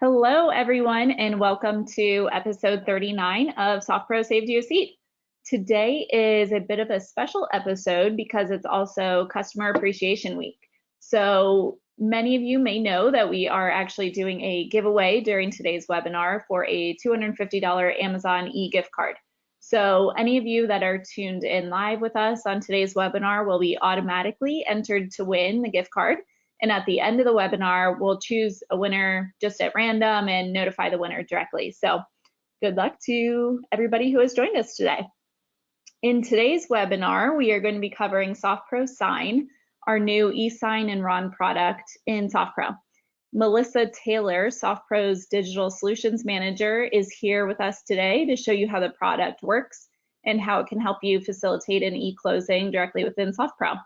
Hello, everyone, and welcome to episode 39 of SoftPro Saved You a Seat. Today is a bit of a special episode because it's also Customer Appreciation Week. So many of you may know that we are actually doing a giveaway during today's webinar for a $250 Amazon e-gift card. So any of you that are tuned in live with us on today's webinar will be automatically entered to win the gift card. And at the end of the webinar, we'll choose a winner just at random and notify the winner directly. So good luck to everybody who has joined us today. In today's webinar, we are going to be covering SoftPro Sign, our new eSign and RON product in SoftPro. Melissa Taylor, SoftPro's Digital Solutions Manager, is here with us today to show you how the product works and how it can help you facilitate an e-closing directly within SoftPro.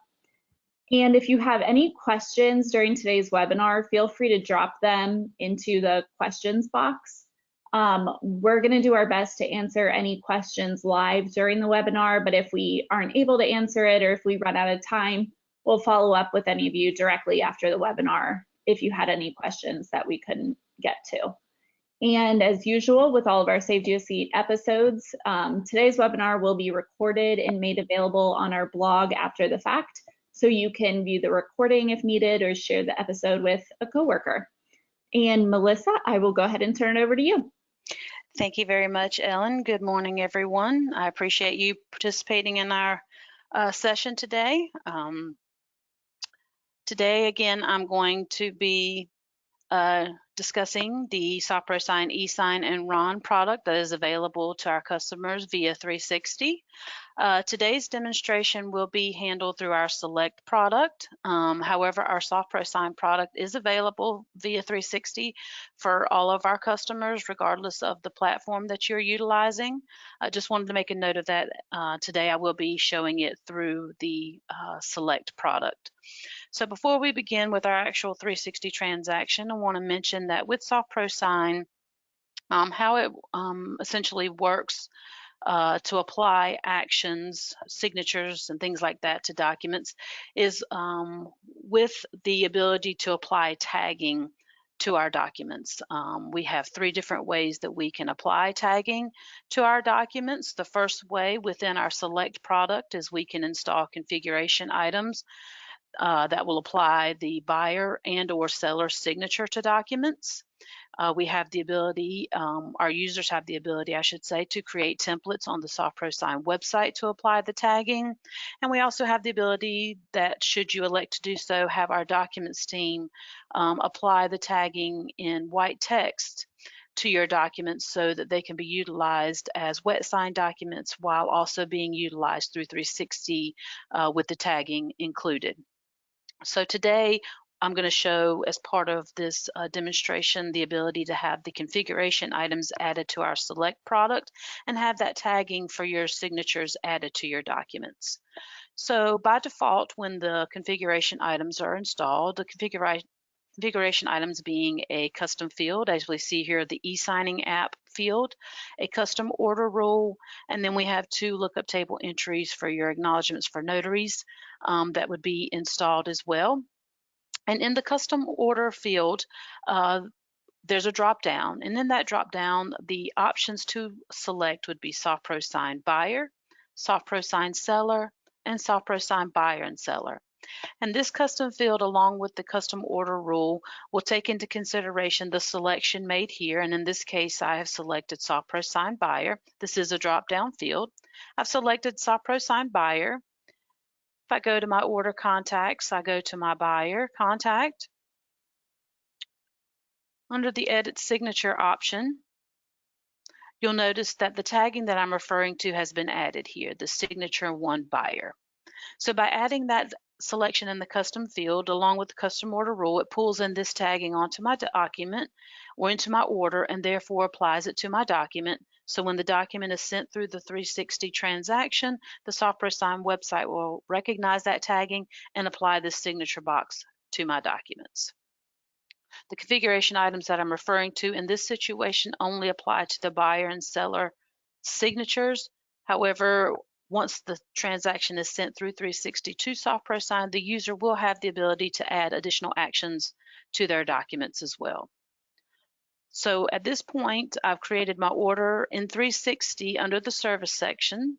And if you have any questions during today's webinar, feel free to drop them into the questions box. We're going to do our best to answer any questions live during the webinar, but if we aren't able to answer it or if we run out of time, we'll follow up with any of you directly after the webinar if you had any questions that we couldn't get to. And as usual, with all of our Saved You a Seat episodes, today's webinar will be recorded and made available on our blog after the fact. So you can view the recording if needed or share the episode with a coworker. And Melissa, I will go ahead and turn it over to you. Thank you very much, Ellen. Good morning, everyone. I appreciate you participating in our session today. Today, again, I'm going to be discussing the SoftPro Sign, eSign, and RON product that is available to our customers via 360. Today's demonstration will be handled through our Select product. However, our SoftPro Sign product is available via 360 for all of our customers, regardless of the platform that you're utilizing. I just wanted to make a note of that. Today, I will be showing it through the Select product. So before we begin with our actual 360 transaction, I want to mention that with SoftPro Sign, how it essentially works to apply actions, signatures, and things like that to documents is with the ability to apply tagging to our documents. We have 3 different ways that we can apply tagging to our documents. The first way within our Select product is we can install configuration items that will apply the buyer and or seller signature to documents. We have the ability, our users have the ability, I should say, to create templates on the SoftPro Sign website to apply the tagging. And we also have the ability that, should you elect to do so, have our documents team apply the tagging in white text to your documents so that they can be utilized as wet sign documents while also being utilized through 360 with the tagging included. So today, I'm going to show, as part of this demonstration, the ability to have the configuration items added to our Select product and have that tagging for your signatures added to your documents. So by default, when the configuration items are installed, the configuration items being a custom field, as we see here, the e-signing app field, a custom order rule, and then we have 2 lookup table entries for your acknowledgments for notaries that would be installed as well. And in the custom order field, there's a drop down, and in that drop down, the options to select would be SoftPro Sign Buyer, SoftPro Sign Seller, and SoftPro Sign Buyer and Seller. And this custom field, along with the custom order rule, will take into consideration the selection made here. And in this case, I have selected SoftPro Sign Buyer. This is a drop-down field. I've selected SoftPro Sign Buyer. If I go to my order contacts, I go to my buyer contact. Under the Edit Signature option, you'll notice that the tagging that I'm referring to has been added here, the Signature 1 Buyer. So by adding that selection in the custom field along with the custom order rule, it pulls in this tagging onto my document or into my order and therefore applies it to my document. So when the document is sent through the 360 transaction, the SoftPro Sign website will recognize that tagging and apply this signature box to my documents. The configuration items that I'm referring to in this situation only apply to the buyer and seller signatures. However, once the transaction is sent through 360 to SoftPro Sign, the user will have the ability to add additional actions to their documents as well. So at this point, I've created my order in 360 under the service section.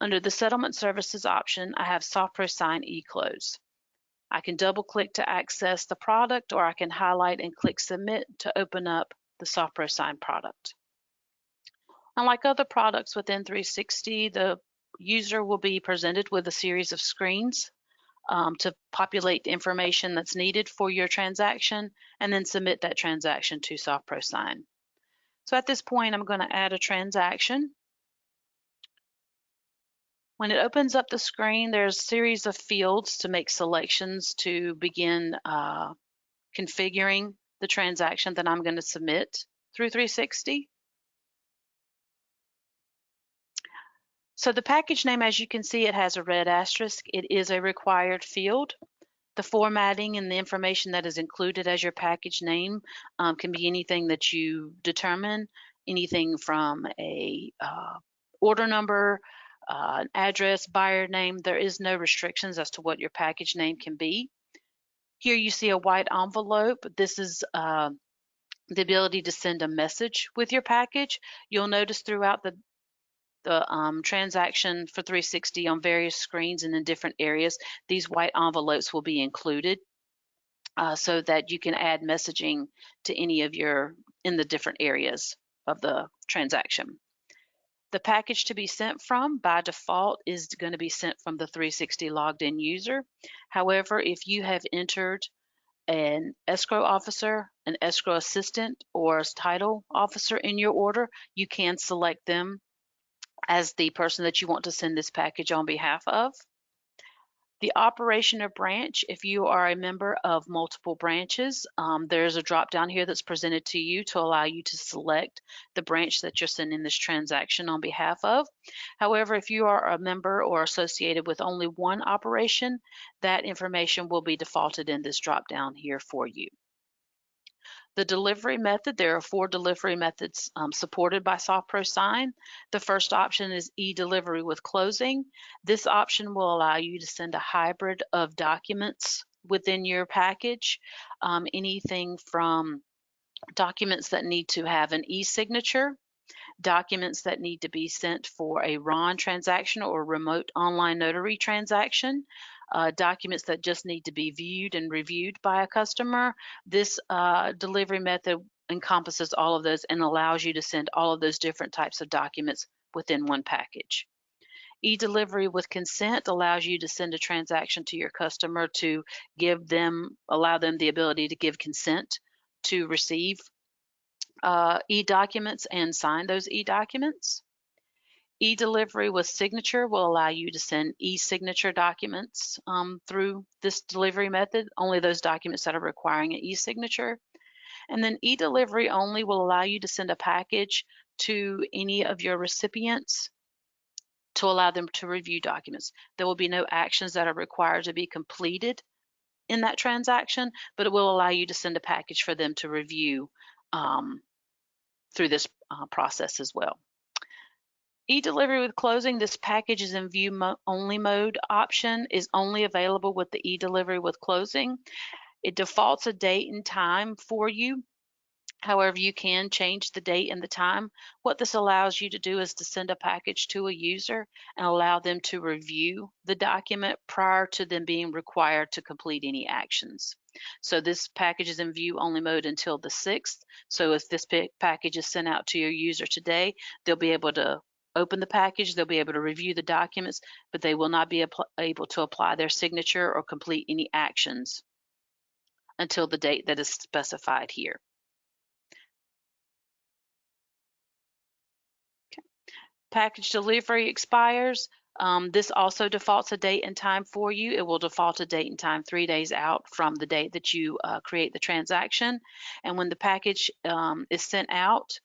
Under the settlement services option, I have SoftPro Sign eClose. I can double click to access the product, or I can highlight and click submit to open up the SoftPro Sign product. Unlike other products within 360, the user will be presented with a series of screens to populate the information that's needed for your transaction and then submit that transaction to SoftPro Sign. So at this point, I'm going to add a transaction. When it opens up the screen, there's a series of fields to make selections to begin configuring the transaction that I'm going to submit through 360. So the package name, as you can see, it has a red asterisk. It is a required field. The formatting and the information that is included as your package name can be anything that you determine, anything from a order number, an address, buyer name. There is no restrictions as to what your package name can be. Here you see a white envelope. This is the ability to send a message with your package. You'll notice throughout the transaction for 360 on various screens and in different areas, these white envelopes will be included so that you can add messaging to any of in the different areas of the transaction. The package to be sent from by default is going to be sent from the 360 logged in user. However, if you have entered an escrow officer, an escrow assistant, or a title officer in your order, you can select them as the person that you want to send this package on behalf of. The operation or branch, if you are a member of multiple branches, there's a drop down here that's presented to you to allow you to select the branch that you're sending this transaction on behalf of. However, if you are a member or associated with only one operation, that information will be defaulted in this drop down here for you. The delivery method, there are 4 delivery methods supported by SoftPro Sign. The first option is e-delivery with closing. This option will allow you to send a hybrid of documents within your package, anything from documents that need to have an e-signature, documents that need to be sent for a RON transaction or remote online notary transaction, documents that just need to be viewed and reviewed by a customer. This delivery method encompasses all of those and allows you to send all of those different types of documents within one package. E-delivery with consent allows you to send a transaction to your customer to allow them the ability to give consent to receive e-documents and sign those e-documents. E-delivery with signature will allow you to send e-signature documents through this delivery method, only those documents that are requiring an e-signature. And then e-delivery only will allow you to send a package to any of your recipients to allow them to review documents. There will be no actions that are required to be completed in that transaction, but it will allow you to send a package for them to review through this process as well. E-delivery with closing, this package is in view only mode option is only available with the e-delivery with closing. It defaults a date and time for you. However, you can change the date and the time. What this allows you to do is to send a package to a user and allow them to review the document prior to them being required to complete any actions. So this package is in view only mode until the 6th. So if this package is sent out to your user today, they'll be able to open the package, they'll be able to review the documents, but they will not be able to apply their signature or complete any actions until the date that is specified here. Package delivery expires. This also defaults a date and time for you. It will default a date and time 3 days out from the date that you create the transaction. And when the package is sent out,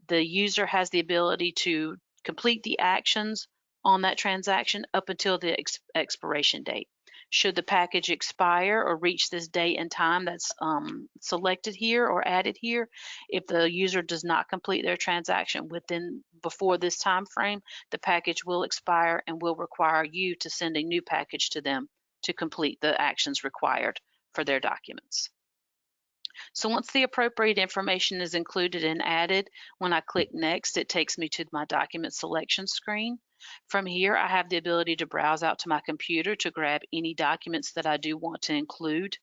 the user has the ability to complete the actions on that transaction up until the expiration date. Should the package expire or reach this date and time that's selected here or added here, if the user does not complete their transaction before this time frame, the package will expire and will require you to send a new package to them to complete the actions required for their documents. So once the appropriate information is included and added, when I click Next, it takes me to my document selection screen. From here, I have the ability to browse out to my computer to grab any documents that I do want to include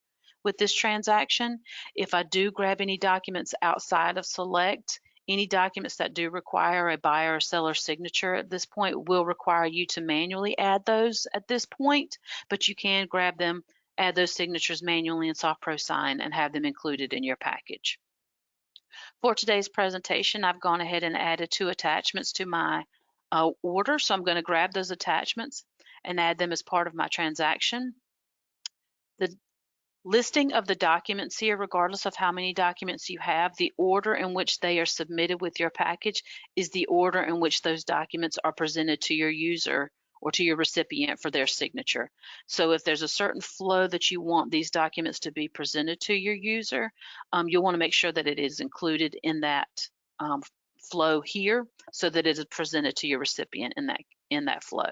with this transaction. If I do grab any documents outside of Select, any documents that do require a buyer or seller signature at this point will require you to manually add those at this point, but you can grab them, add those signatures manually in SoftPro Sign and have them included in your package. For today's presentation, I've gone ahead and added 2 attachments to my order, so I'm going to grab those attachments and add them as part of my transaction. The listing of the documents here, regardless of how many documents you have, the order in which they are submitted with your package is the order in which those documents are presented to your user or to your recipient for their signature. So if there's a certain flow that you want these documents to be presented to your user, you'll want to make sure that it is included in that flow here so that it is presented to your recipient in that flow.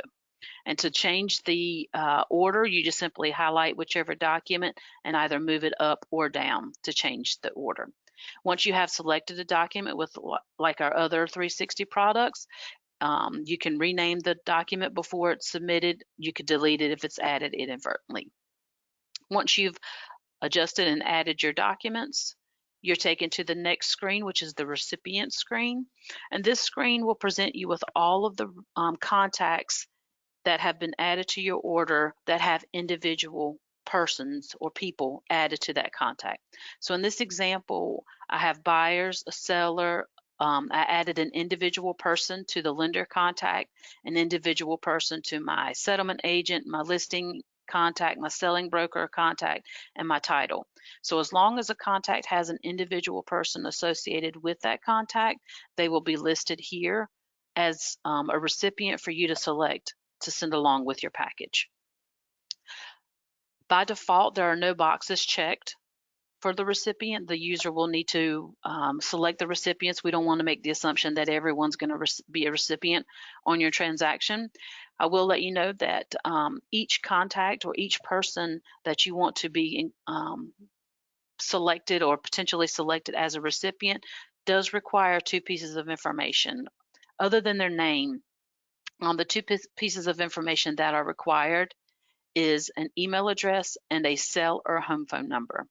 And to change the order, you just simply highlight whichever document and either move it up or down to change the order. Once you have selected a document with like our other 360 products, you can rename the document before it's submitted. You could delete it if it's added inadvertently. Once you've adjusted and added your documents, you're taken to the next screen, which is the recipient screen. And this screen will present you with all of the contacts that have been added to your order that have individual persons or people added to that contact. So in this example, I have buyers, a seller. I added an individual person to the lender contact, an individual person to my settlement agent, my listing contact, my selling broker contact, and my title. So as long as a contact has an individual person associated with that contact, they will be listed here as a recipient for you to select to send along with your package. By default, there are no boxes checked for the recipient. The user will need to select the recipients. We don't want to make the assumption that everyone's going to be a recipient on your transaction. I will let you know that each contact or each person that you want to be selected or potentially selected as a recipient does require 2 pieces of information. Other than their name, the 2 pieces of information that are required is an email address and a cell or home phone number.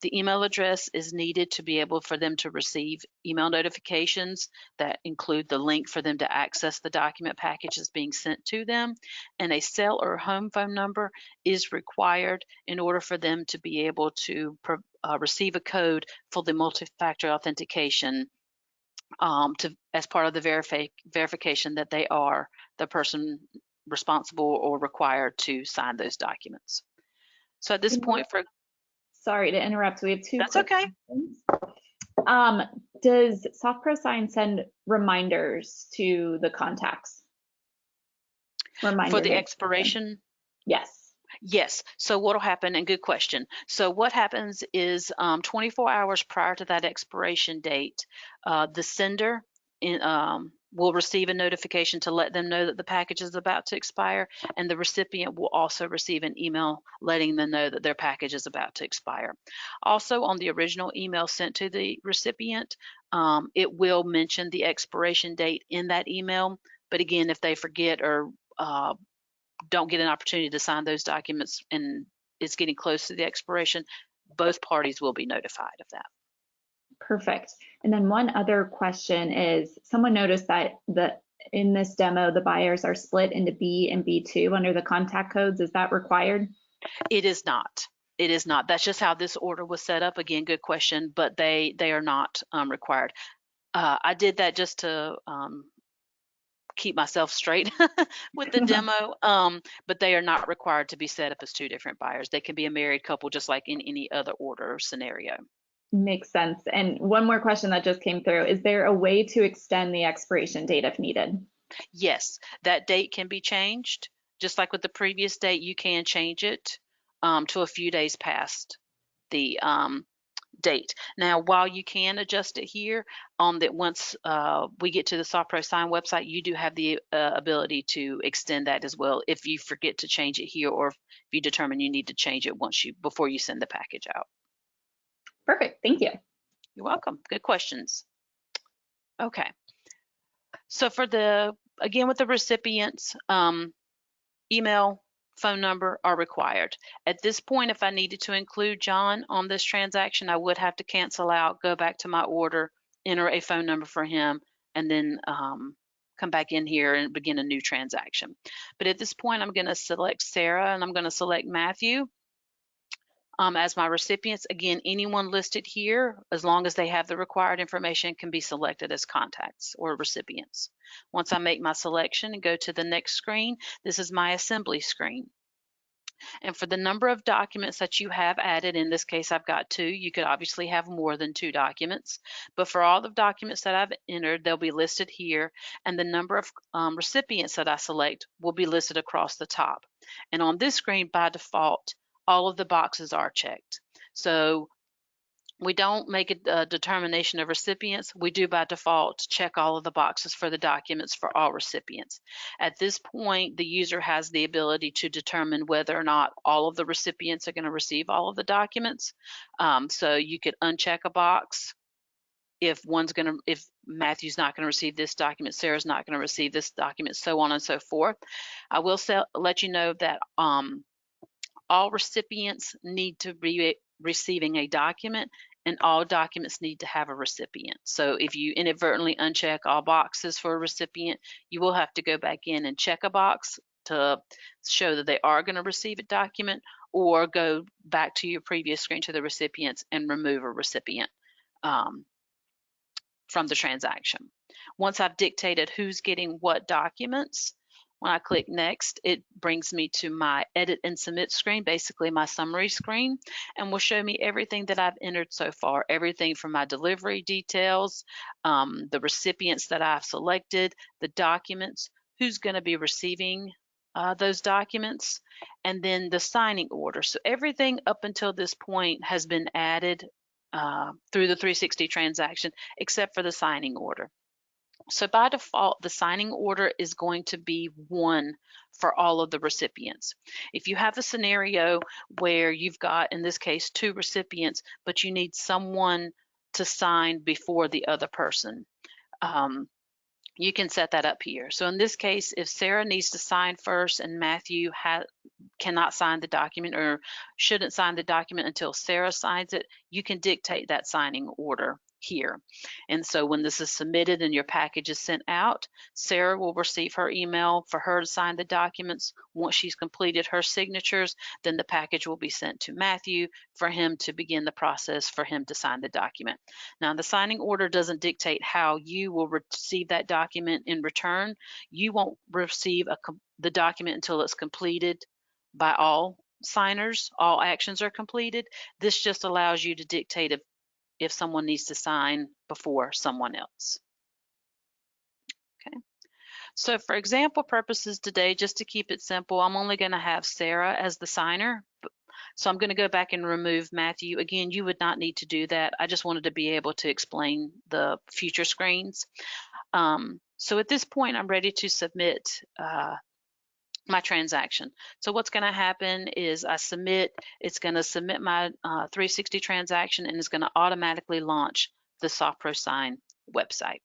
The email address is needed to be able for them to receive email notifications that include the link for them to access the document packages being sent to them. And a cell or home phone number is required in order for them to be able to receive a code for the multi-factor authentication as part of the verification that they are the person responsible or required to sign those documents. So at this point, sorry to interrupt, we have 2 that's quick okay. questions. Does SoftPro Sign send reminders to the contacts? For the expiration? Yes. Yes. So what will happen, and good question. So what happens is 24 hours prior to that expiration date, the sender will receive a notification to let them know that the package is about to expire, and the recipient will also receive an email letting them know that their package is about to expire. Also, on the original email sent to the recipient, it will mention the expiration date in that email. But again, if they forget or don't get an opportunity to sign those documents and it's getting close to the expiration, both parties will be notified of that. Perfect. And then one other question is, someone noticed that in this demo, the buyers are split into B and B2 under the contact codes. Is that required? It is not. It is not. That's just how this order was set up. Again, good question, but they are not required. I did that just to keep myself straight with the demo, but they are not required to be set up as 2 different buyers. They can be a married couple just like in any other order scenario. Makes sense. And one more question that just came through. Is there a way to extend the expiration date if needed? Yes, that date can be changed. Just like with the previous date, you can change it to a few days past the date. Now, while you can adjust it here, that once we get to the SoftPro Sign website, you do have the ability to extend that as well if you forget to change it here, or if you determine you need to change it before you send the package out. Perfect. Thank you. You're welcome. Good questions. Okay. So for again, with the recipients, email, phone number are required. At this point, if I needed to include John on this transaction, I would have to cancel out, go back to my order, enter a phone number for him, and then come back in here and begin a new transaction. But at this point, I'm going to select Sarah and I'm going to select Matthew as my recipients. Again, anyone listed here, as long as they have the required information, can be selected as contacts or recipients. Once I make my selection and go to the next screen, this is my assembly screen. And for the number of documents that you have added, in this case I've got 2, you could obviously have more than 2 documents, but for all the documents that I've entered, they'll be listed here, and the number of recipients that I select will be listed across the top. And on this screen, by default, all of the boxes are checked. So we don't make a determination of recipients. We do by default check all of the boxes for the documents for all recipients. At this point, the user has the ability to determine whether or not all of the recipients are going to receive all of the documents. So you could uncheck a box if Matthew's not going to receive this document, Sarah's not going to receive this document, so on and so forth. I will let you know that all recipients need to be receiving a document, and all documents need to have a recipient. So if you inadvertently uncheck all boxes for a recipient, you will have to go back in and check a box to show that they are going to receive a document, or go back to your previous screen to the recipients and remove a recipient from the transaction. Once I've dictated who's getting what documents, when I click next, it brings me to my edit and submit screen, basically my summary screen, and will show me everything that I've entered so far, everything from my delivery details, the recipients that I've selected, the documents, who's going to be receiving those documents, and then the signing order. So everything up until this point has been added through the 360 transaction, except for the signing order. So by default, the signing order is going to be 1 for all of the recipients. If you have a scenario where you've got, in this case, 2 recipients, but you need someone to sign before the other person, you can set that up here. So in this case, if Sarah needs to sign first and Matthew cannot sign the document, or shouldn't sign the document until Sarah signs it, you can dictate that signing order here. And so when this is submitted and your package is sent out, Sarah will receive her email for her to sign the documents. Once she's completed her signatures, then the package will be sent to Matthew for him to begin the process for him to sign the document. Now, the signing order doesn't dictate how you will receive that document in return. You won't receive the document until it's completed by all signers, all actions are completed. This just allows you to dictate if someone needs to sign before someone else. Okay. So for example purposes today, just to keep it simple, I'm only going to have Sarah as the signer. So I'm going to go back and remove Matthew. Again, you would not need to do that. I just wanted to be able to explain the future screens. So at this point, I'm ready to submit my transaction. So what's going to happen is it's going to submit my 360 transaction, and it's going to automatically launch the SoftPro Sign website.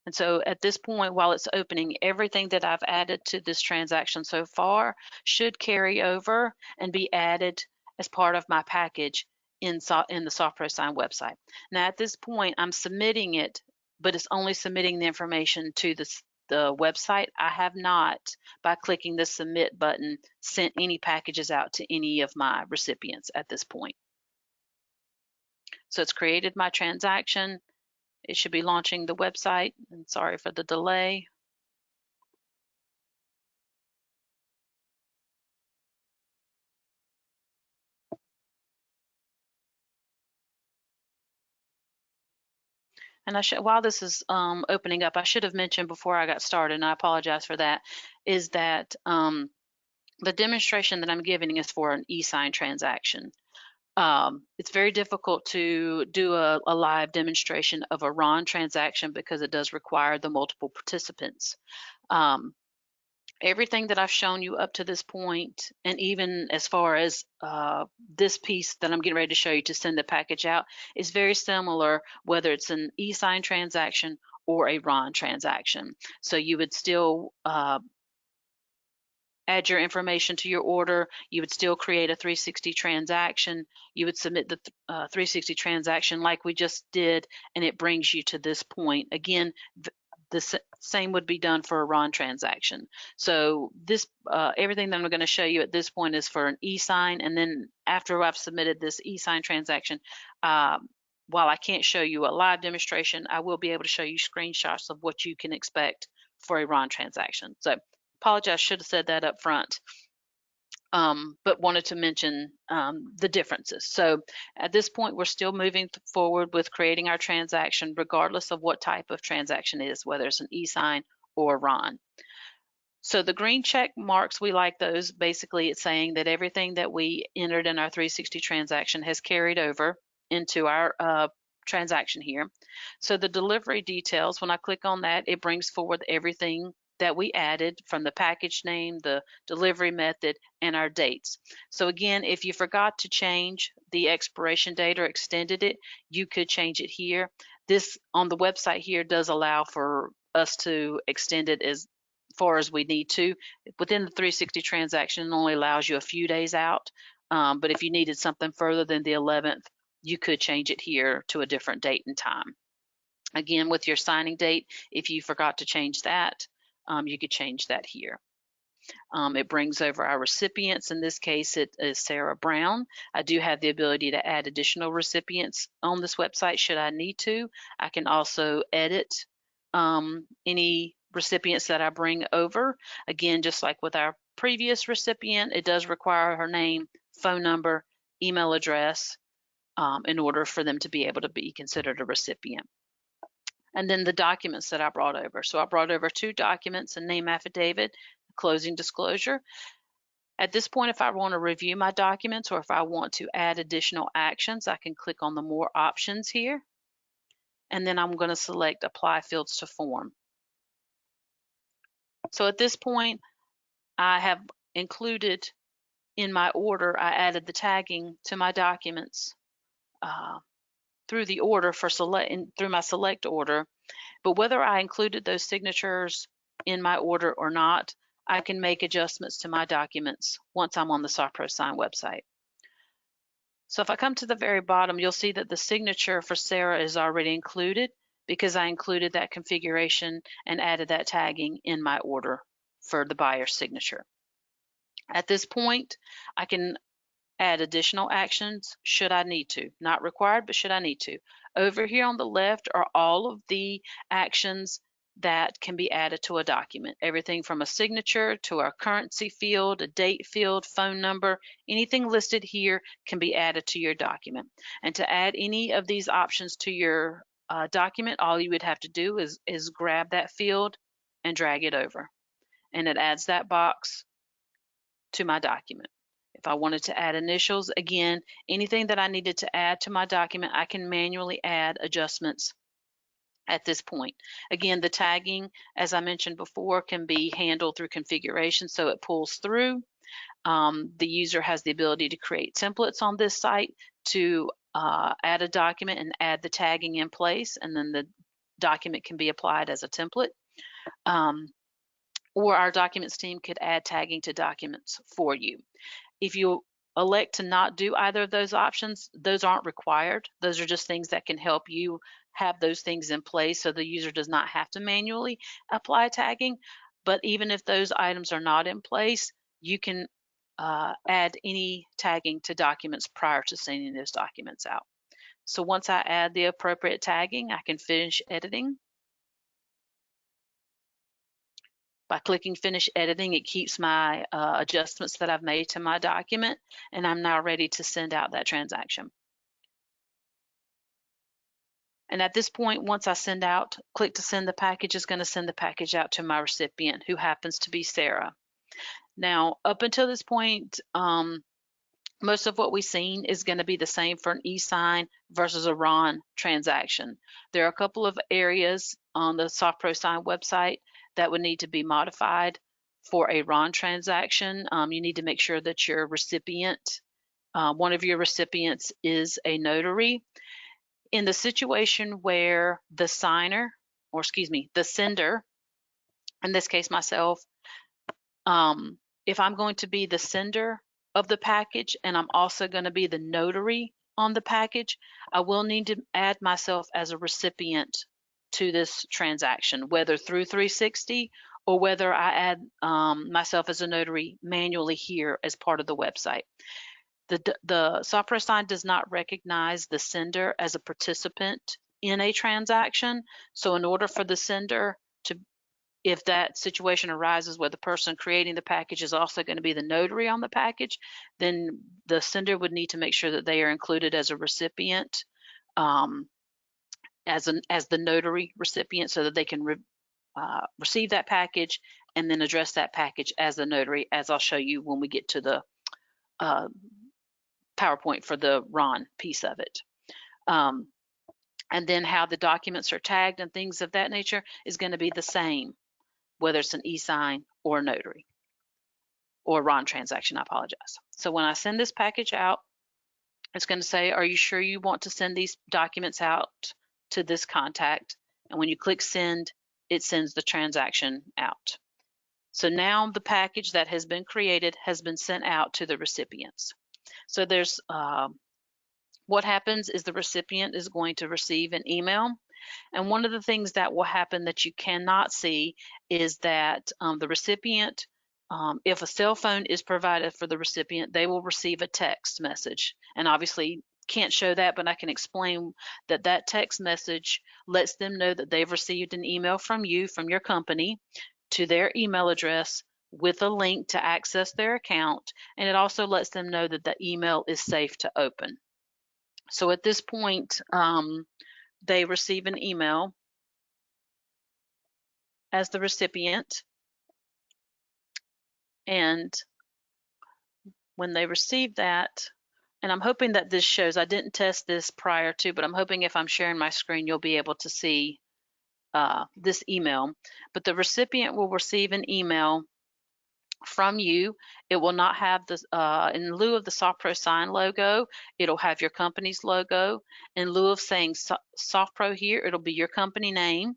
And so at this point, while it's opening, everything that I've added to this transaction so far should carry over and be added as part of my package in the SoftPro Sign website. Now at this point, I'm submitting it, but it's only submitting the information to the website. I have not, by clicking the submit button, sent any packages out to any of my recipients at this point. So it's created my transaction. It should be launching the website, and sorry for the delay. And while this is opening up, I should have mentioned before I got started, and I apologize for that, is that the demonstration that I'm giving is for an eSign transaction. It's very difficult to do a live demonstration of a RON transaction because it does require the multiple participants. Everything that I've shown you up to this point, and even as far as this piece that I'm getting ready to show you to send the package out, is very similar, whether it's an eSign transaction or a RON transaction. So you would still add your information to your order. You would still create a 360 transaction. You would submit the 360 transaction like we just did, and it brings you to this point. Again, the same would be done for a RON transaction. So this everything that I'm going to show you at this point is for an eSign, and then after I've submitted this eSign transaction, while I can't show you a live demonstration, I will be able to show you screenshots of what you can expect for a RON transaction. So apologize, should have said that up front. But wanted to mention the differences. So at this point, we're still moving forward with creating our transaction, regardless of what type of transaction it is, whether it's an eSign or a RON. So the green check marks, we like those. Basically, it's saying that everything that we entered in our 360 transaction has carried over into our transaction here. So the delivery details, when I click on that, it brings forward everything that we added from the package name, the delivery method, and our dates. So again, if you forgot to change the expiration date or extended it, you could change it here. This on the website here does allow for us to extend it as far as we need to. Within the 360 transaction, it only allows you a few days out. But if you needed something further than the 11th, you could change it here to a different date and time. Again, with your signing date, if you forgot to change that, you could change that here. It brings over our recipients. In this case, it is Sarah Brown. I do have the ability to add additional recipients on this website should I need to. I can also edit any recipients that I bring over. Again, just like with our previous recipient, it does require her name, phone number, email address in order for them to be able to be considered a recipient. And then the documents that I brought over. So I brought over 2 documents, a name affidavit, closing disclosure. At this point, if I want to review my documents or if I want to add additional actions, I can click on the more options here. And then I'm going to select apply fields to form. So at this point, I have included in my order, I added the tagging to my documents through the order for through my select order. But whether I included those signatures in my order or not, I can make adjustments to my documents once I'm on the SoftPro Sign website. So if I come to the very bottom, you'll see that the signature for Sarah is already included because I included that configuration and added that tagging in my order for the buyer's signature. At this point, I can add additional actions should I need to. Not required, but should I need to. Over here on the left are all of the actions that can be added to a document. Everything from a signature to a currency field, a date field, phone number, anything listed here can be added to your document. And to add any of these options to your document, all you would have to do is grab that field and drag it over. And it adds that box to my document. If I wanted to add initials, again, anything that I needed to add to my document, I can manually add adjustments at this point. Again, the tagging, as I mentioned before, can be handled through configuration, so it pulls through. The user has the ability to create templates on this site to add a document and add the tagging in place, and then the document can be applied as a template. Or our documents team could add tagging to documents for you. If you elect to not do either of those options, those aren't required. Those are just things that can help you have those things in place so the user does not have to manually apply tagging. But even if those items are not in place, you can add any tagging to documents prior to sending those documents out. So once I add the appropriate tagging, I can finish editing. By clicking Finish Editing, it keeps my adjustments that I've made to my document, and I'm now ready to send out that transaction. And at this point, once I click to send the package, it's going to send the package out to my recipient, who happens to be Sarah. Now, up until this point, most of what we've seen is going to be the same for an eSign versus a RON transaction. There are a couple of areas on the SoftPro Sign website that would need to be modified. for a RON transaction, you need to make sure that your recipient, one of your recipients is a notary. In the situation where the signer, or excuse me, the sender, in this case myself, if I'm going to be the sender of the package and I'm also going to be the notary on the package, I will need to add myself as a recipient to this transaction, whether through 360 or whether I add myself as a notary manually here as part of the website. The SoftPro Sign does not recognize the sender as a participant in a transaction. So in order for the sender to, if that situation arises where the person creating the package is also going to be the notary on the package, then the sender would need to make sure that they are included as a recipient, as the notary recipient, so that they can receive that package and then address that package as the notary, as I'll show you when we get to the PowerPoint for the RON piece of it. And then how the documents are tagged and things of that nature is going to be the same, whether it's an eSign or a notary or RON transaction, I apologize. So when I send this package out, it's going to say, are you sure you want to send these documents out to this contact? And when you click send, it sends the transaction out. So now the package that has been created has been sent out to the recipients. So there's what happens is the recipient is going to receive an email. And one of the things that will happen that you cannot see is that the recipient, if a cell phone is provided for the recipient, they will receive a text message. And obviously can't show that, but I can explain that that text message lets them know that they've received an email from you, from your company, to their email address with a link to access their account. And it also lets them know that the email is safe to open. So at this point, they receive an email as the recipient, and when they receive that, and I'm hoping that this shows, I didn't test this prior to, but I'm hoping if I'm sharing my screen, you'll be able to see this email. But the recipient will receive an email from you. It will not have the, in lieu of the SoftPro Sign logo, it'll have your company's logo. In lieu of saying SoftPro here, it'll be your company name.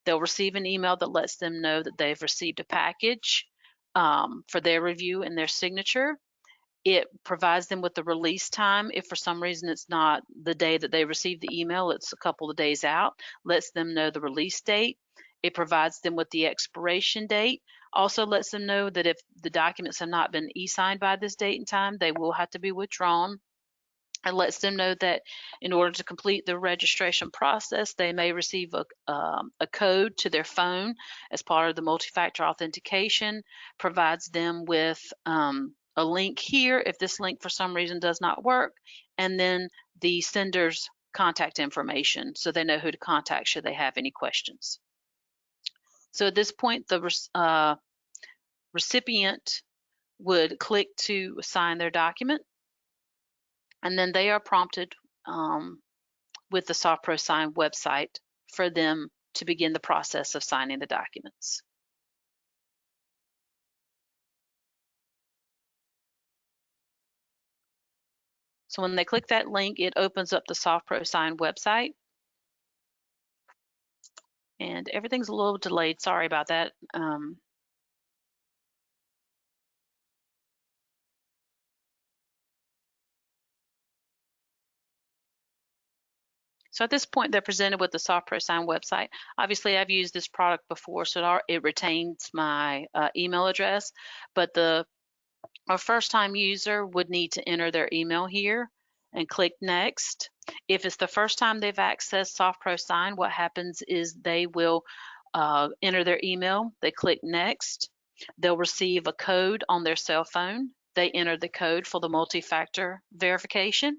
They'll receive an email that lets them know that they've received a package for their review and their signature. It provides them with the release time. If for some reason it's not the day that they receive the email, it's a couple of days out, lets them know the release date. It provides them with the expiration date. Also lets them know that if the documents have not been e-signed by this date and time, they will have to be withdrawn. It lets them know that in order to complete the registration process, they may receive a code to their phone as part of the multi-factor authentication, provides them with a link here if this link for some reason does not work, and then the sender's contact information so they know who to contact should they have any questions. So at this point, the recipient would click to sign their document, and then they are prompted with the SoftPro Sign website for them to begin the process of signing the documents. So when they click that link, it opens up the SoftPro Sign website. And everything's a little delayed. Sorry about that. So at this point, they're presented with the SoftPro Sign website. Obviously, I've used this product before, so it retains my email address, but a first-time user would need to enter their email here and click Next. If it's the first time they've accessed SoftPro Sign, what happens is they will enter their email, they click Next, they'll receive a code on their cell phone. They enter the code for the multi-factor verification.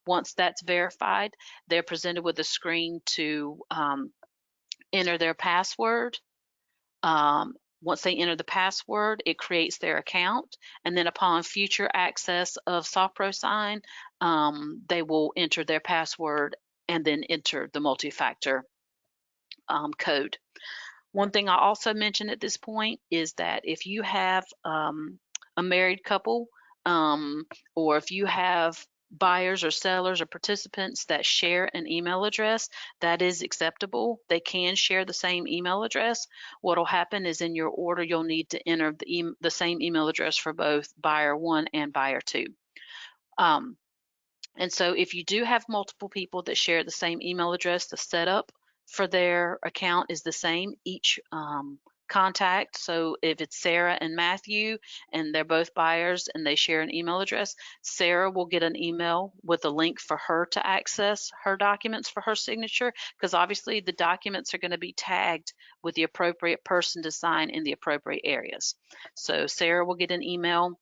Once that's verified, they're presented with a screen to enter their password. Once they enter the password, it creates their account, and then upon future access of SoftPro Sign, they will enter their password and then enter the multi-factor code. One thing I also mentioned at this point is that if you have a married couple, or if you have buyers or sellers or participants that share an email address, that is acceptable. They can share the same email address. What will happen is in your order, you'll need to enter the same email address for both buyer one and buyer two. And so if you do have multiple people that share the same email address, the setup for their account is the same each contact. So if it's Sarah and Matthew and they're both buyers and they share an email address, Sarah will get an email with a link for her to access her documents for her signature, because obviously the documents are going to be tagged with the appropriate person to sign in the appropriate areas. So Sarah will get an email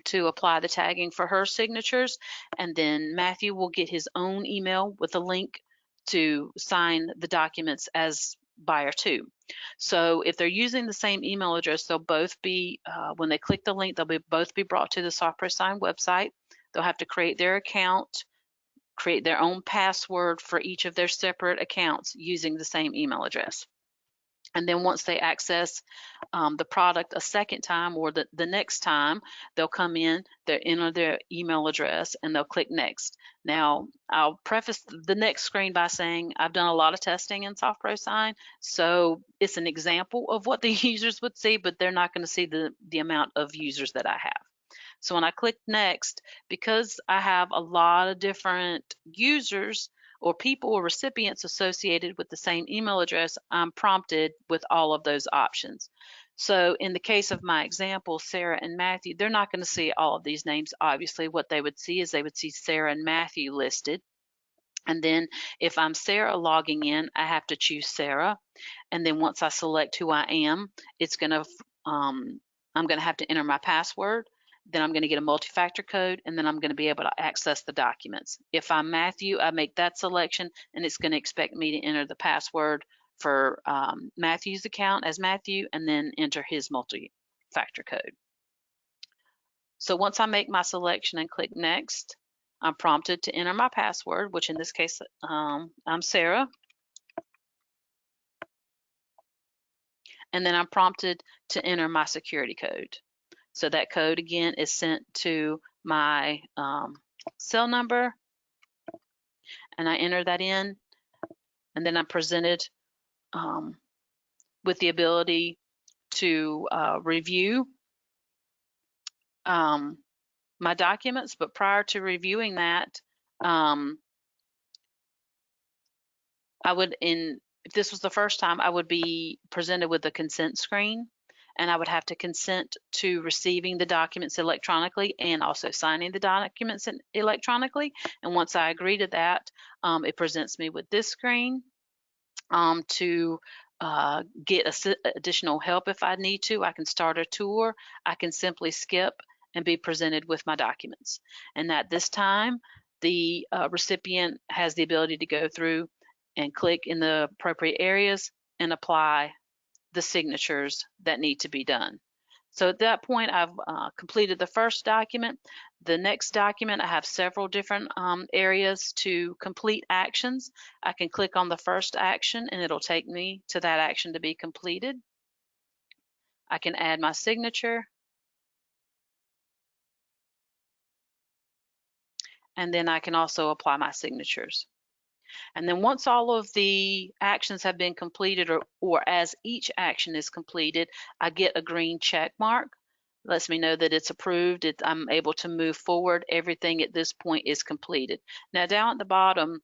to apply the tagging for her signatures, and then Matthew will get his own email with a link to sign the documents as buyer two. So if they're using the same email address, they'll both be, when they click the link, they'll both be brought to the SoftPro Sign website. They'll have to create their account, create their own password for each of their separate accounts using the same email address. And then once they access the product a second time or the next time, they'll come in, they'll enter their email address, and they'll click next. Now, I'll preface the next screen by saying I've done a lot of testing in SoftPro Sign, so it's an example of what the users would see, but they're not going to see the amount of users that I have. So when I click next, because I have a lot of different users or people or recipients associated with the same email address, I'm prompted with all of those options. So in the case of my example, Sarah and Matthew, they're not going to see all of these names. Obviously, what they would see is they would see Sarah and Matthew listed. And then if I'm Sarah logging in, I have to choose Sarah. And then once I select who I am, it's going to, I'm going to have to enter my password. Then I'm going to get a multi-factor code, and then I'm going to be able to access the documents. If I'm Matthew, I make that selection, and it's going to expect me to enter the password for Matthew's account as Matthew, and then enter his multi-factor code. So once I make my selection and click next, I'm prompted to enter my password, which in this case, I'm Sarah. And then I'm prompted to enter my security code. So that code again is sent to my cell number, and I enter that in, and then I'm presented with the ability to review my documents. But prior to reviewing that, if this was the first time, I would be presented with a consent screen, and I would have to consent to receiving the documents electronically and also signing the documents electronically. And once I agree to that, it presents me with this screen to get additional help if I need to. I can start a tour. I can simply skip and be presented with my documents. And at this time, the recipient has the ability to go through and click in the appropriate areas and apply the signatures that need to be done. So at that point, I've completed the first document. The next document, I have several different areas to complete actions. I can click on the first action, and it'll take me to that action to be completed. I can add my signature. And then I can also apply my signatures. And then once all of the actions have been completed, or as each action is completed, I get a green check mark. Lets me know that it's approved. I'm able to move forward. Everything at this point is completed. Now down at the bottom,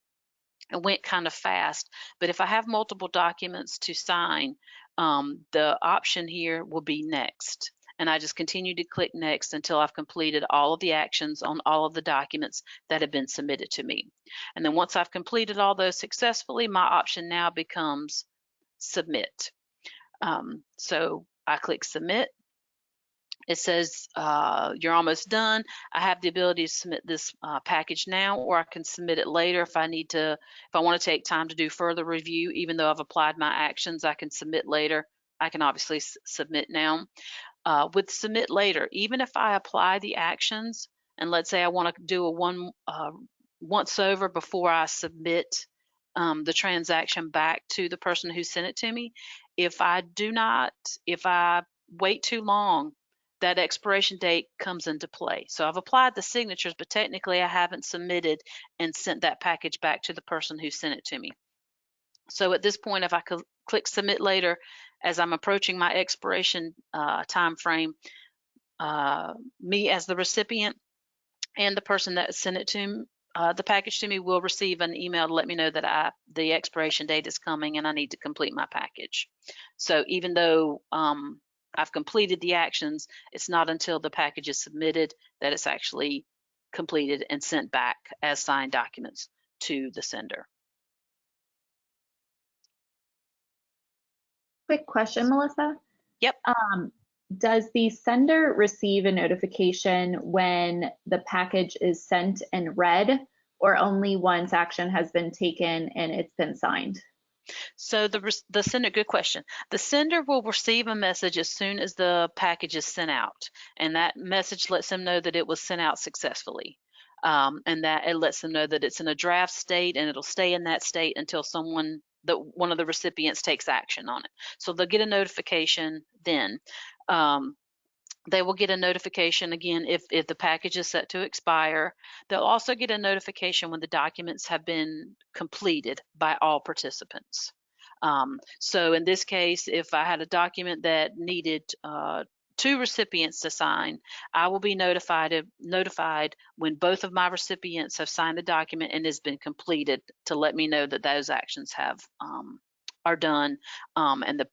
it went kind of fast, but if I have multiple documents to sign, the option here will be next. And I just continue to click next until I've completed all of the actions on all of the documents that have been submitted to me. And then once I've completed all those successfully, my option now becomes submit. So I click submit. It says you're almost done. I have the ability to submit this package now, or I can submit it later if I need to. If I want to take time to do further review, even though I've applied my actions, I can submit later. I can obviously submit now. With submit later, even if I apply the actions, and let's say I want to do a once over before I submit the transaction back to the person who sent it to me, If I wait too long, that expiration date comes into play. So I've applied the signatures, but technically I haven't submitted and sent that package back to the person who sent it to me. So at this point, if I could click submit later, as I'm approaching my expiration time frame, me as the recipient and the person that sent it to the package to me will receive an email to let me know that the expiration date is coming and I need to complete my package. So even though I've completed the actions, it's not until the package is submitted that it's actually completed and sent back as signed documents to the sender. Quick question, Melissa. Yep. Does the sender receive a notification when the package is sent and read, or only once action has been taken and it's been signed? So the sender, good question. The sender will receive a message as soon as the package is sent out, and that message lets them know that it was sent out successfully, and that it lets them know that it's in a draft state, and it'll stay in that state until one of the recipients takes action on it. So they'll get a notification then. They will get a notification again if the package is set to expire. They'll also get a notification when the documents have been completed by all participants. So in this case, if I had a document that needed 2 recipients to sign, I will be notified when both of my recipients have signed the document and has been completed to let me know that those actions are done, and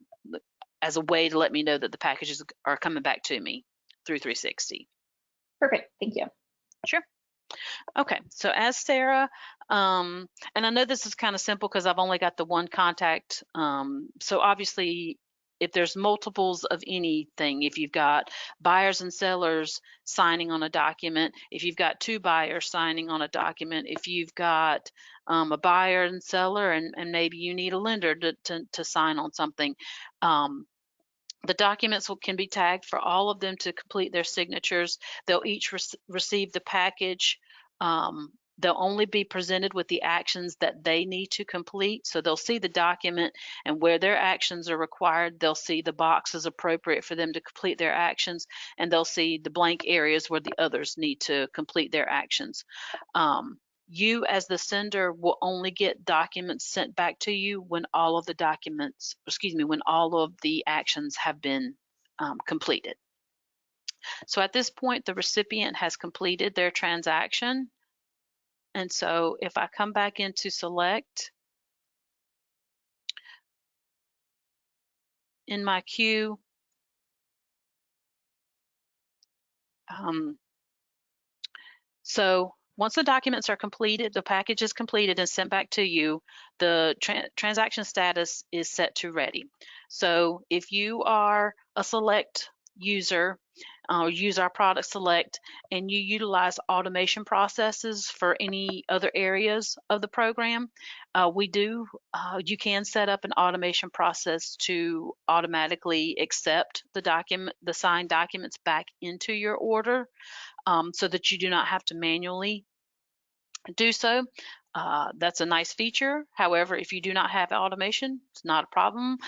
as a way to let me know that the packages are coming back to me through 360. Perfect, thank you. Sure. Okay, so as Sarah, and I know this is kind of simple because I've only got the one contact. So obviously, if there's multiples of anything, if you've got buyers and sellers signing on a document, if you've got 2 buyers signing on a document, if you've got a buyer and seller, and maybe you need a lender to sign on something, the documents can be tagged for all of them to complete their signatures. They'll each receive the package. They'll only be presented with the actions that they need to complete. So they'll see the document, and where their actions are required, they'll see the boxes appropriate for them to complete their actions, and they'll see the blank areas where the others need to complete their actions. You as the sender will only get documents sent back to you when all of the actions have been completed. So at this point, the recipient has completed their transaction. And so if I come back into select, in my queue, so once the documents are completed, the package is completed and sent back to you, the transaction status is set to ready. So if you are a select user or use our product select and you utilize automation processes for any other areas of the program, you can set up an automation process to automatically accept the signed documents back into your order, so that you do not have to manually do so. That's a nice feature. However, if you do not have automation, it's not a problem.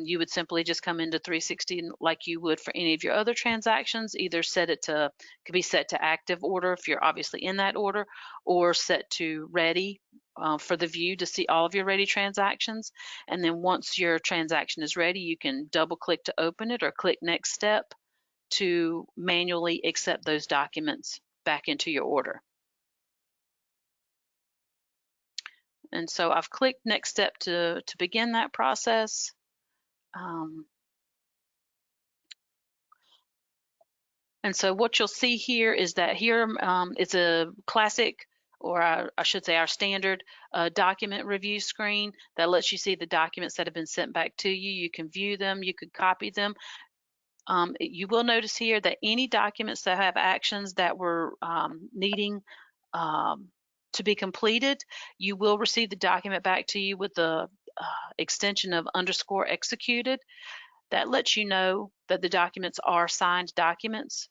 You would simply just come into 360 like you would for any of your other transactions. Either could be set to active order if you're obviously in that order, or set to ready for the view to see all of your ready transactions. And then once your transaction is ready, you can double click to open it or click next step to manually accept those documents back into your order. And so I've clicked next step to begin that process. And so what you'll see here is that here it's a classic, or I should say our standard document review screen that lets you see the documents that have been sent back to you. You can view them, you could copy them. You will notice here that any documents that have actions that were needing to be completed, you will receive the document back to you with the extension of _executed. That lets you know that the documents are signed documents.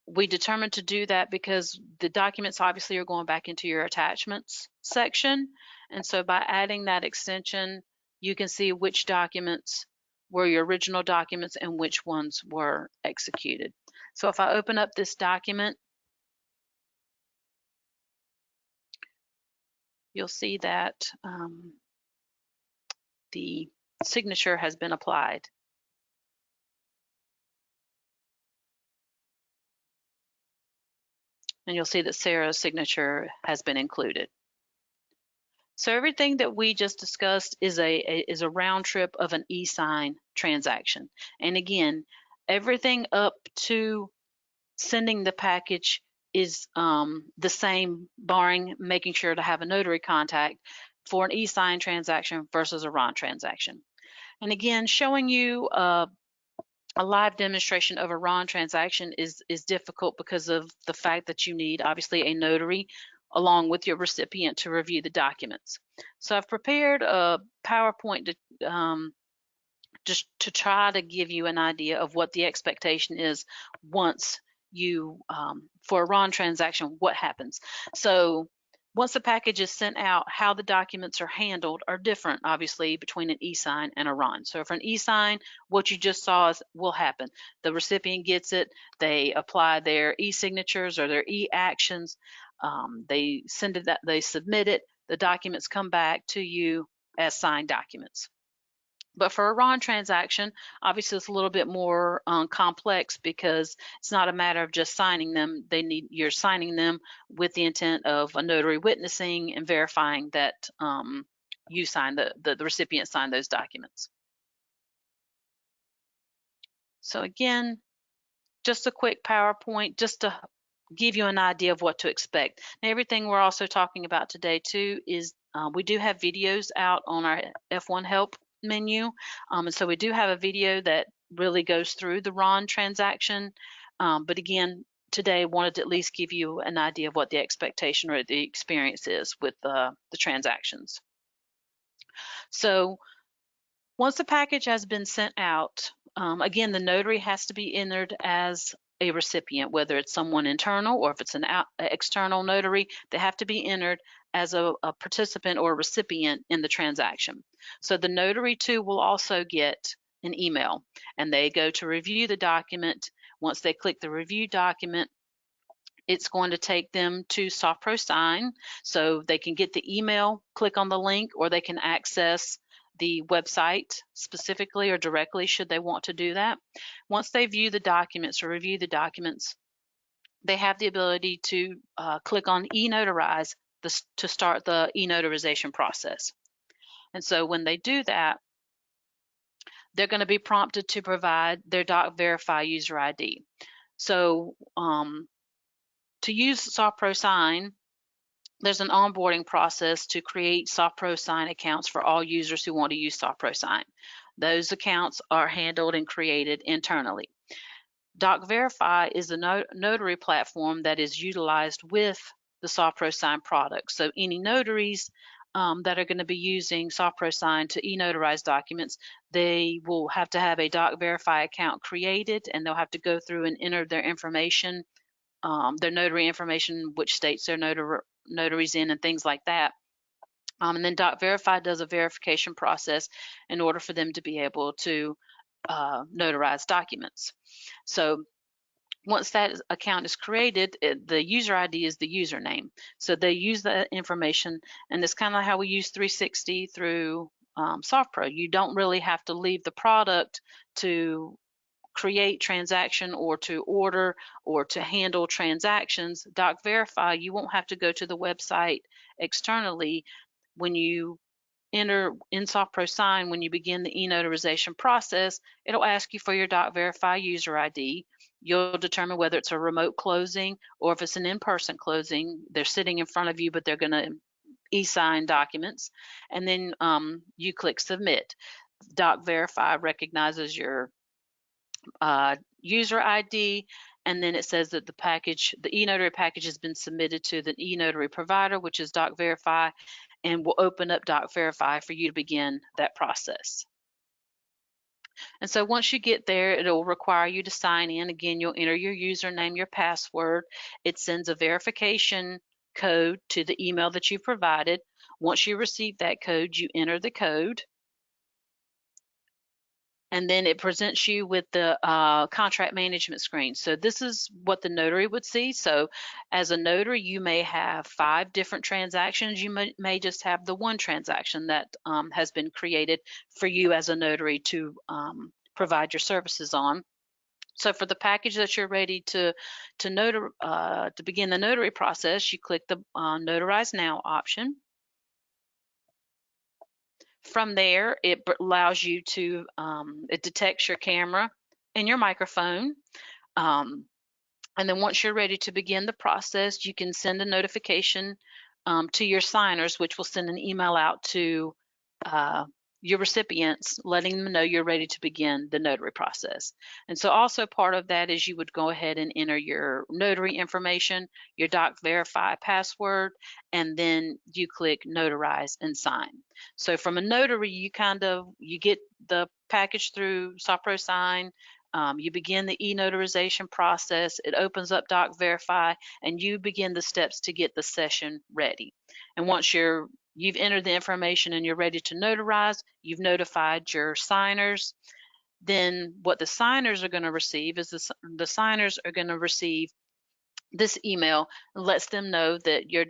We determined to do that because the documents obviously are going back into your attachments section. And so by adding that extension, you can see which documents were your original documents and which ones were executed. So if I open up this document, you'll see that the signature has been applied. And you'll see that Sarah's signature has been included. So everything that we just discussed is a round trip of an eSign transaction. And again, everything up to sending the package is the same, barring making sure to have a notary contact for an eSign transaction versus a RON transaction. And again, showing you a live demonstration of a RON transaction is difficult because of the fact that you need obviously a notary along with your recipient to review the documents. So I've prepared a PowerPoint to just to try to give you an idea of what the expectation is once you for a RON transaction, what happens. So once the package is sent out, how the documents are handled are different, obviously, between an eSign and a RON. So for an eSign, what you just saw will happen. The recipient gets it, they apply their e-signatures or their e-actions, they send it, they submit it, the documents come back to you as signed documents. But for a RON transaction, obviously it's a little bit more complex because it's not a matter of just signing them. You're signing them with the intent of a notary witnessing and verifying that you signed the recipient signed those documents. So again, just a quick PowerPoint just to give you an idea of what to expect. Now, everything we're also talking about today too is we do have videos out on our F1 help menu. And so we do have a video that really goes through the RON transaction. But again, today I wanted to at least give you an idea of what the expectation or the experience is with the transactions. So once the package has been sent out, again, the notary has to be entered as a recipient, whether it's someone internal or if it's an external notary, they have to be entered as a participant or a recipient in the transaction. So the notary too will also get an email and they go to review the document. Once they click the review document, it's going to take them to SoftPro Sign so they can get the email, click on the link, or they can access the website specifically or directly should they want to do that. Once they view the documents or review the documents, they have the ability to click on e-notarize to start the e-notarization process. And so when they do that, they're going to be prompted to provide their DocVerify user ID. So to use SoftPro Sign, there's an onboarding process to create SoftPro Sign accounts for all users who want to use SoftPro Sign. Those accounts are handled and created internally. DocVerify is a notary platform that is utilized with the SoftPro Sign product. So any notaries that are going to be using SoftPro Sign to e-notarize documents, they will have to have a DocVerify account created, and they'll have to go through and enter their information, their notary information, which states their notaries in and things like that. And then DocVerify does a verification process in order for them to be able to notarize documents. So once that account is created, the user ID is the username. So they use that information, and it's kind of how we use 360 through SoftPro. You don't really have to leave the product to create transaction or to order or to handle transactions. DocVerify, you won't have to go to the website externally. When you enter in SoftPro Sign, when you begin the e-notarization process, it'll ask you for your DocVerify user ID. You'll determine whether it's a remote closing or if it's an in-person closing. They're sitting in front of you, but they're going to e-sign documents. And then you click submit. DocVerify recognizes your user ID, and then it says that the package, the e-notary package, has been submitted to the e-notary provider, which is DocVerify, and will open up DocVerify for you to begin that process. And so once you get there, it'll require you to sign in. Again, you'll enter your username, your password. It sends a verification code to the email that you provided. Once you receive that code, you enter the code. and then it presents you with the contract management screen. So this is what the notary would see. So as a notary, you may have 5 different transactions. You may just have the one transaction that has been created for you as a notary to provide your services on. So for the package that you're ready to begin the notary process, you click the Notarize Now option. From there, it allows you to, it detects your camera and your microphone. And then once you're ready to begin the process, you can send a notification to your signers, which will send an email out to your recipients, letting them know you're ready to begin the notary process. And so also part of that is you would go ahead and enter your notary information, your doc verify password, and then you click notarize and sign. So from a notary, you get the package through SoftPro Sign. You begin the e-notarization process. It opens up Doc Verify, and you begin the steps to get the session ready. And once you've entered the information and you're ready to notarize, you've notified your signers. Then what the signers are going to receive is the signers are going to receive this email and lets them know that their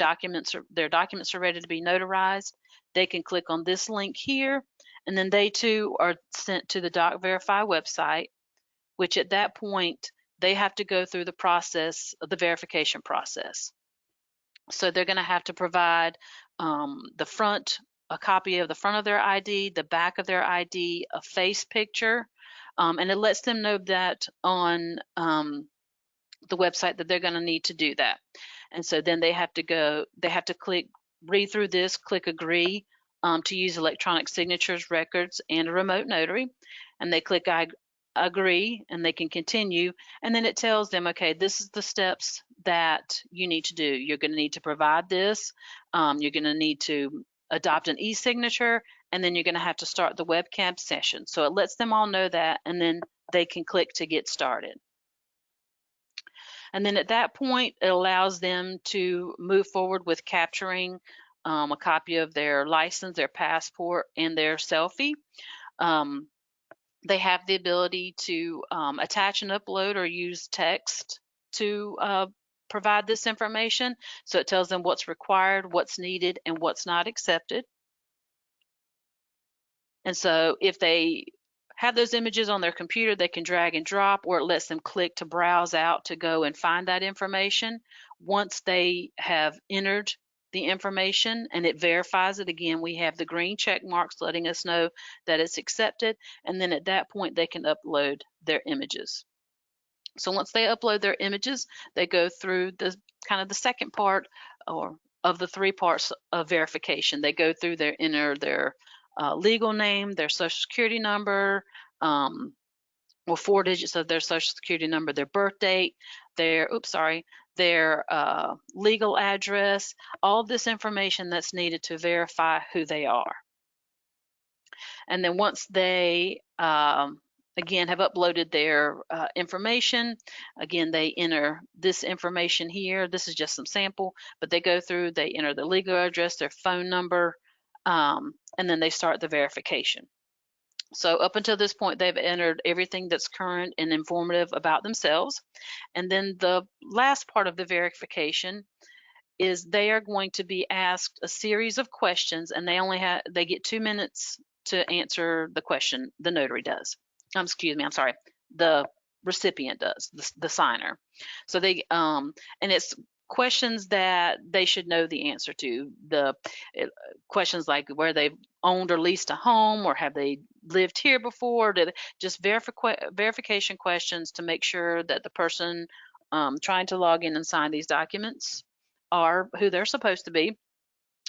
documents are ready to be notarized. They can click on this link here, and then they too are sent to the Doc Verify website, which at that point they have to go through the process of the verification process. So they're going to have to provide a copy of the front of their ID, the back of their ID, a face picture, and it lets them know that on the website that they're going to need to do that. And so then they have to read through this, click agree to use electronic signatures, records, and a remote notary, and they click I agree, and they can continue, and then it tells them, okay, this is the steps that you need to do. You're going to need to provide this, you're going to need to adopt an e-signature, and then you're going to have to start the webcam session. So it lets them all know that, and then they can click to get started. And then at that point, it allows them to move forward with capturing a copy of their license, their passport, and their selfie. They have the ability to attach and upload or use text to provide this information. So it tells them what's required, what's needed, and what's not accepted. And so if they have those images on their computer, they can drag and drop, or it lets them click to browse out to go and find that information. Once they have entered the information and it verifies it, again, we have the green check marks letting us know that it's accepted, and then at that point they can upload their images. So once they upload their images, they go through the kind of the second part or of the 3 parts of verification. They go through enter their legal name, their social security number, or 4 digits of their social security number, their birth date, their legal address, all this information that's needed to verify who they are. And then once they again have uploaded their information, again they enter this information here. This is just some sample, but they go through, they enter the legal address, their phone number, and then they start the verification. So up until this point, they've entered everything that's current and informative about themselves. And then the last part of the verification is they are going to be asked a series of questions, and they get 2 minutes to answer the question. The notary does. The recipient does, the signer. So and it's questions that they should know the answer to. Questions like where they've owned or leased a home, or have they lived here before. Just verification questions to make sure that the person trying to log in and sign these documents are who they're supposed to be.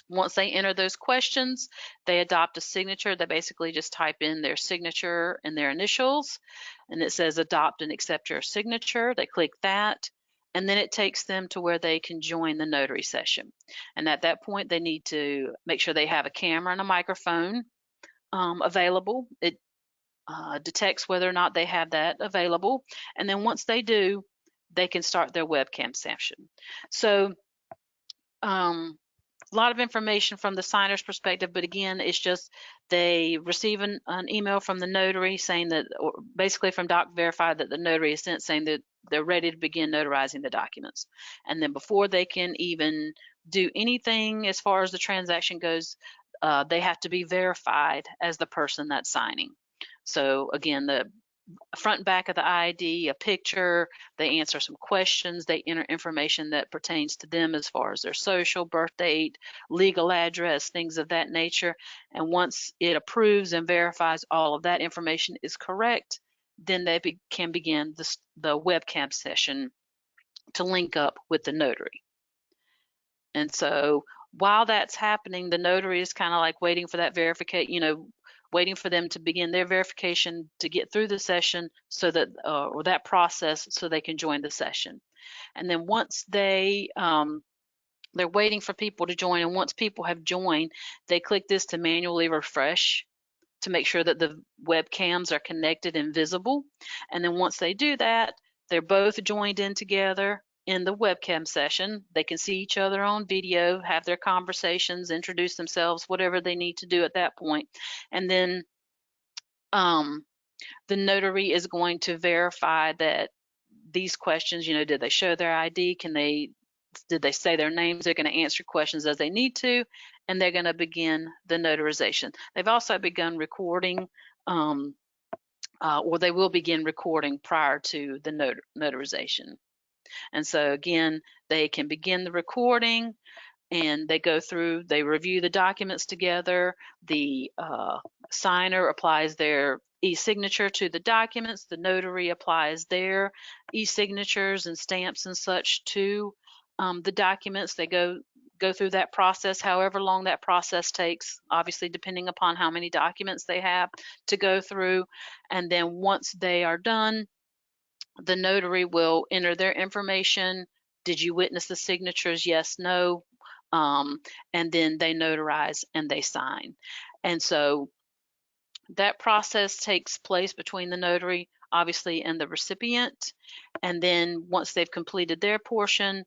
Once they enter those questions, they adopt a signature. They basically just type in their signature and their initials, and it says adopt and accept your signature. They click that, and then it takes them to where they can join the notary session. And at that point, they need to make sure they have a camera and a microphone available. It detects whether or not they have that available, and then once they do, they can start their webcam session. So a lot of information from the signer's perspective, but again, it's just they receive an email from the notary saying that, or basically from Doc Verify, that the notary is sent saying that they're ready to begin notarizing the documents. And then before they can even do anything as far as the transaction goes, they have to be verified as the person that's signing. So again, the front and back of the ID, a picture, they answer some questions, they enter information that pertains to them as far as their social, birth date, legal address, things of that nature. And once it approves and verifies all of that information is correct, then they can begin the webcam session to link up with the notary. And so while that's happening, the notary is kind of like waiting for that verification, waiting for them to begin their verification to get through the session so that, or that process, so they can join the session. And then once they're waiting for people to join, and once people have joined, they click this to manually refresh to make sure that the webcams are connected and visible. And then once they do that, they're both joined in together in the webcam session. They can see each other on video, have their conversations, introduce themselves, whatever they need to do at that point. And then the notary is going to verify that these questions, did they show their ID? Did they say their names? They're going to answer questions as they need to, and they're going to begin the notarization. They've also begun recording, or they will begin recording prior to the notarization. And so again, they can begin the recording, and they review the documents together. The signer applies their e-signature to the documents. The notary applies their e-signatures and stamps and such to the documents. They go through that process, however long that process takes, obviously depending upon how many documents they have to go through. And then once they are done, the notary will enter their information. Did you witness the signatures? Yes, no. And then they notarize and they sign. And so that process takes place between the notary, obviously, and the recipient. And then once they've completed their portion,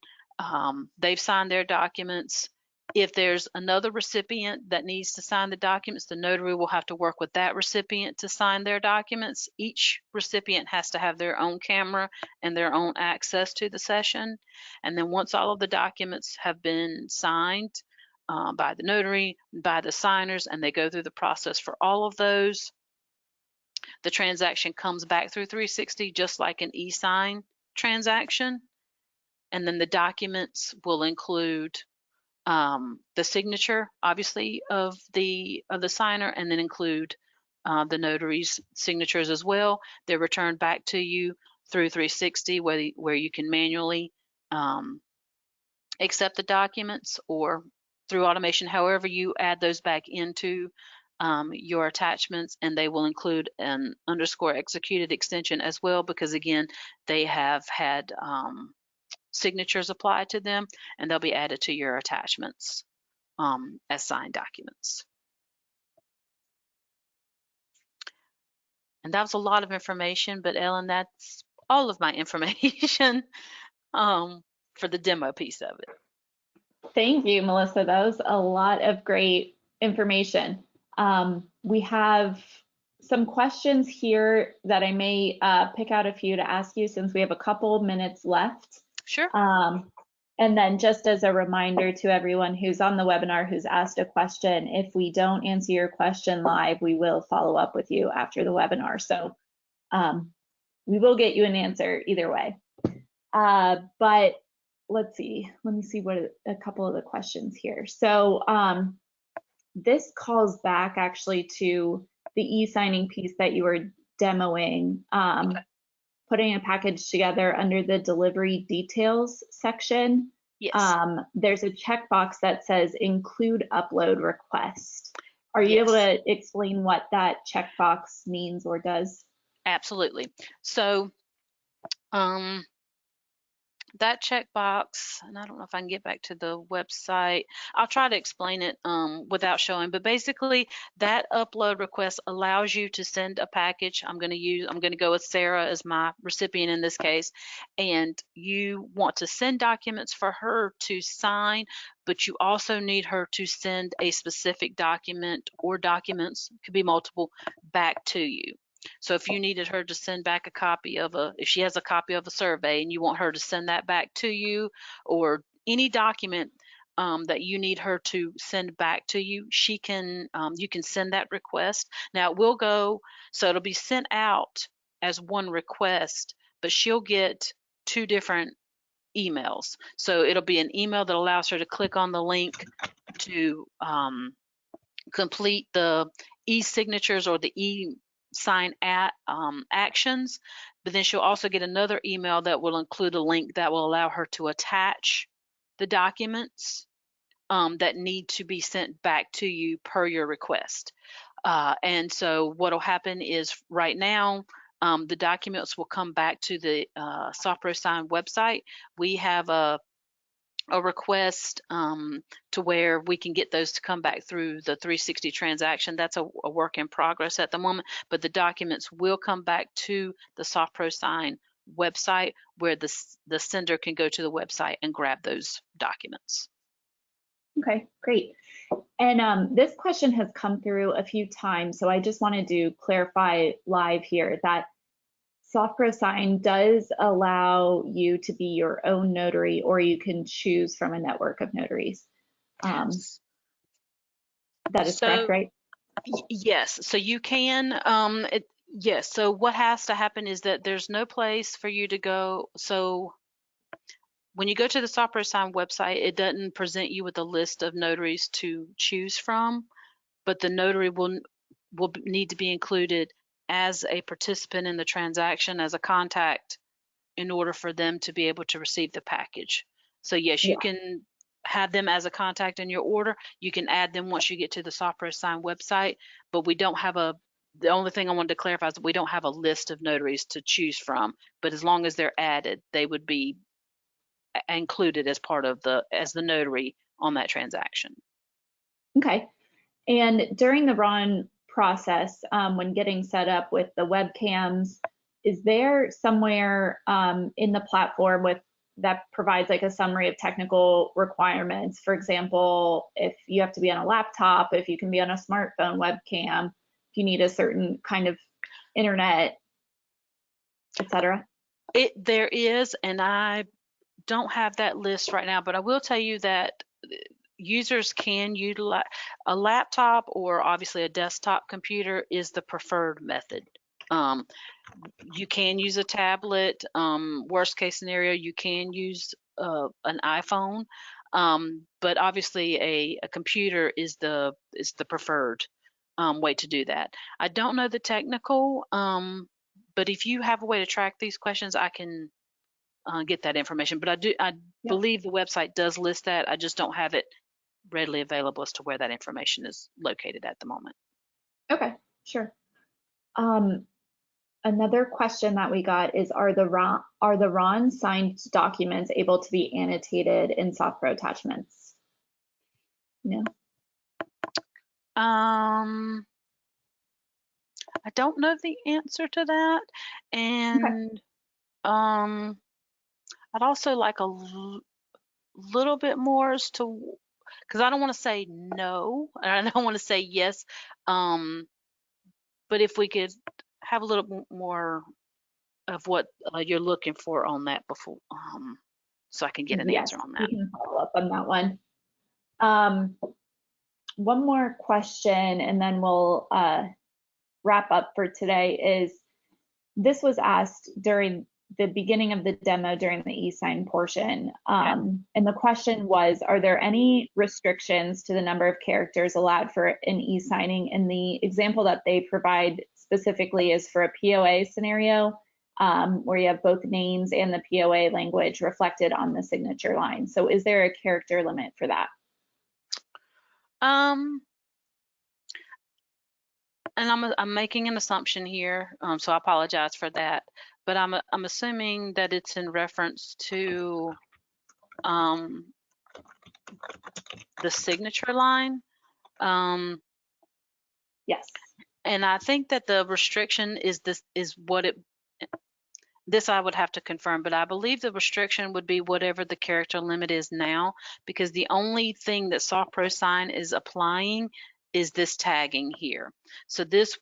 they've signed their documents. If there's another recipient that needs to sign the documents, the notary will have to work with that recipient to sign their documents. Each recipient has to have their own camera and their own access to the session. And then once all of the documents have been signed by the notary, by the signers, and they go through the process for all of those, the transaction comes back through 360 just like an eSign transaction. And then the documents will include the signature, obviously, of the signer, and then include the notary's signatures as well. They're returned back to you through 360, where you can manually accept the documents, or through automation, however you add those back into your attachments. And they will include an underscore executed extension as well, because again, they have had signatures applied to them, and they'll be added to your attachments as signed documents. And that was a lot of information, but Ellen, that's all of my information for the demo piece of it. Thank you, Melissa. That was a lot of great information. We have some questions here that I may pick out a few to ask you, since we have a couple minutes left. Sure. And then just as a reminder to everyone who's on the webinar who's asked a question, if we don't answer your question live, we will follow up with you after the webinar. So we will get you an answer either way. But let's see, let me see what a couple of the questions here. So this calls back actually to the e-signing piece that you were demoing. Okay. Putting a package together under the delivery details section. Yes. There's a checkbox that says include upload request. Are you able to explain what that checkbox means or does? Absolutely. So that checkbox, and I don't know if I can get back to the website. I'll try to explain it without showing, but basically that upload request allows you to send a package. I'm going to go with Sarah as my recipient in this case, and you want to send documents for her to sign, but you also need her to send a specific document or documents, could be multiple, back to you. So if you needed her to send back a copy of if she has a copy of a survey and you want her to send that back to you, or any document that you need her to send back to you, you can send that request. Now it will go, so it'll be sent out as one request, but she'll get two different emails. So it'll be an email that allows her to click on the link to complete the e-signatures or the e-sign actions, but then she'll also get another email that will include a link that will allow her to attach the documents that need to be sent back to you per your request. And so what will happen is right now, the documents will come back to the SoftPro Sign website. We have a request to where we can get those to come back through the 360 transaction. That's a work in progress at the moment, but the documents will come back to the SoftPro Sign website, where the sender can go to the website and grab those documents. Okay, great. And this question has come through a few times, so I just wanted to clarify live here that SoftPro Sign does allow you to be your own notary, or you can choose from a network of notaries. That is correct, right? Yes, so you can, yes, so what has to happen is that there's no place for you to go. So when you go to the SoftPro Sign website, it doesn't present you with a list of notaries to choose from, but the notary will need to be included as a participant in the transaction, as a contact, in order for them to be able to receive the package. So yes, you can have them as a contact in your order. You can add them once you get to the SoftPro Sign website, but we don't have the only thing I wanted to clarify is that we don't have a list of notaries to choose from, but as long as they're added, they would be included as part of as the notary on that transaction. Okay. And during the run process, when getting set up with the webcams, is there somewhere in the platform that provides like a summary of technical requirements? For example, if you have to be on a laptop, if you can be on a smartphone webcam, if you need a certain kind of internet, etc. There is, and I don't have that list right now, but I will tell you that users can utilize a laptop, or obviously a desktop computer is the preferred method. You can use a tablet. Worst case scenario, you can use an iPhone, but obviously a computer is the preferred way to do that. I don't know the technical, but if you have a way to track these questions, I can get that information. But I believe the website does list that. I just don't have it readily available as to where that information is located at the moment. Okay, sure. Another question that we got is, are the RON signed documents able to be annotated in SoftPro attachments? No. I don't know the answer to that, and I'd also like a little bit more as to, because I don't want to say no and I don't want to say yes, but if we could have a little more of what you're looking for on that before, so I can get an answer on that. We can follow up on that one. One more question, and then we'll wrap up for today. This was asked during the beginning of the demo during the eSign portion. And the question was, are there any restrictions to the number of characters allowed for an e-signing? And the example that they provide specifically is for a POA scenario, where you have both names and the POA language reflected on the signature line. So is there a character limit for that? And I'm making an assumption here, so I apologize for that. but I'm assuming that it's in reference to the signature line. Yes. And I think that the restriction is this I would have to confirm, but I believe the restriction would be whatever the character limit is now, because the only thing that SoftPro Sign is applying is this tagging here. So this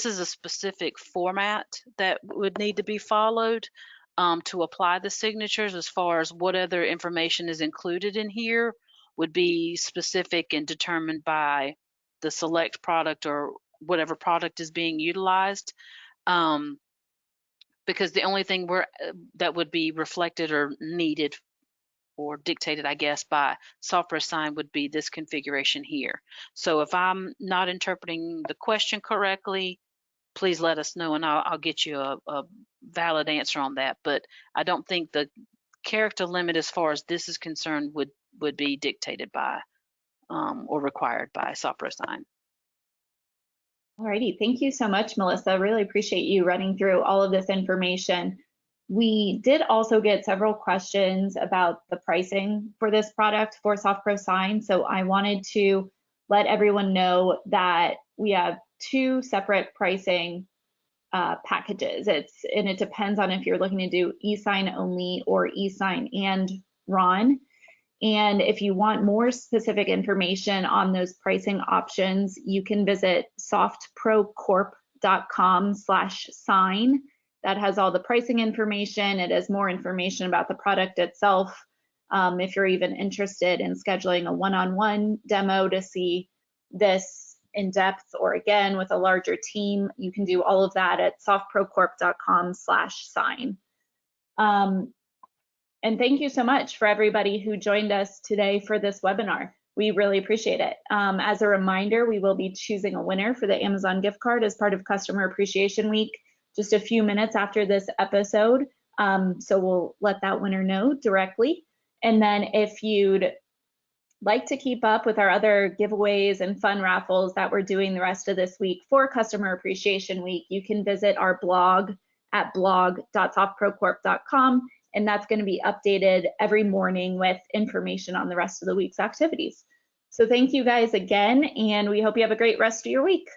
is a specific format that would need to be followed to apply the signatures. As far as what other information is included in here would be specific and determined by the select product or whatever product is being utilized. Because the only thing that would be reflected or needed or dictated, I guess, by SoftPro Sign would be this configuration here. So if I'm not interpreting the question correctly, please let us know and I'll get you a valid answer on that. But I don't think the character limit as far as this is concerned would be dictated by or required by SoftPro Sign. Alrighty, thank you so much, Melissa. Really appreciate you running through all of this information. We did also get several questions about the pricing for this product for SoftPro Sign. So I wanted to let everyone know that we have two separate pricing packages. It depends on if you're looking to do eSign only or eSign and RON. And if you want more specific information on those pricing options, you can visit softprocorp.com/sign. That has all the pricing information. It has more information about the product itself. If you're even interested in scheduling a one-on-one demo to see this in depth or again with a larger team, you can do all of that at softprocorp.com/sign. And thank you so much for everybody who joined us today for this webinar. We really appreciate it. As a reminder, we will be choosing a winner for the Amazon gift card as part of Customer Appreciation Week just a few minutes after this episode. So we'll let that winner know directly. And then if you'd like to keep up with our other giveaways and fun raffles that we're doing the rest of this week for Customer Appreciation Week, you can visit our blog at blog.softprocorp.com. And that's going to be updated every morning with information on the rest of the week's activities. So thank you guys again, and we hope you have a great rest of your week.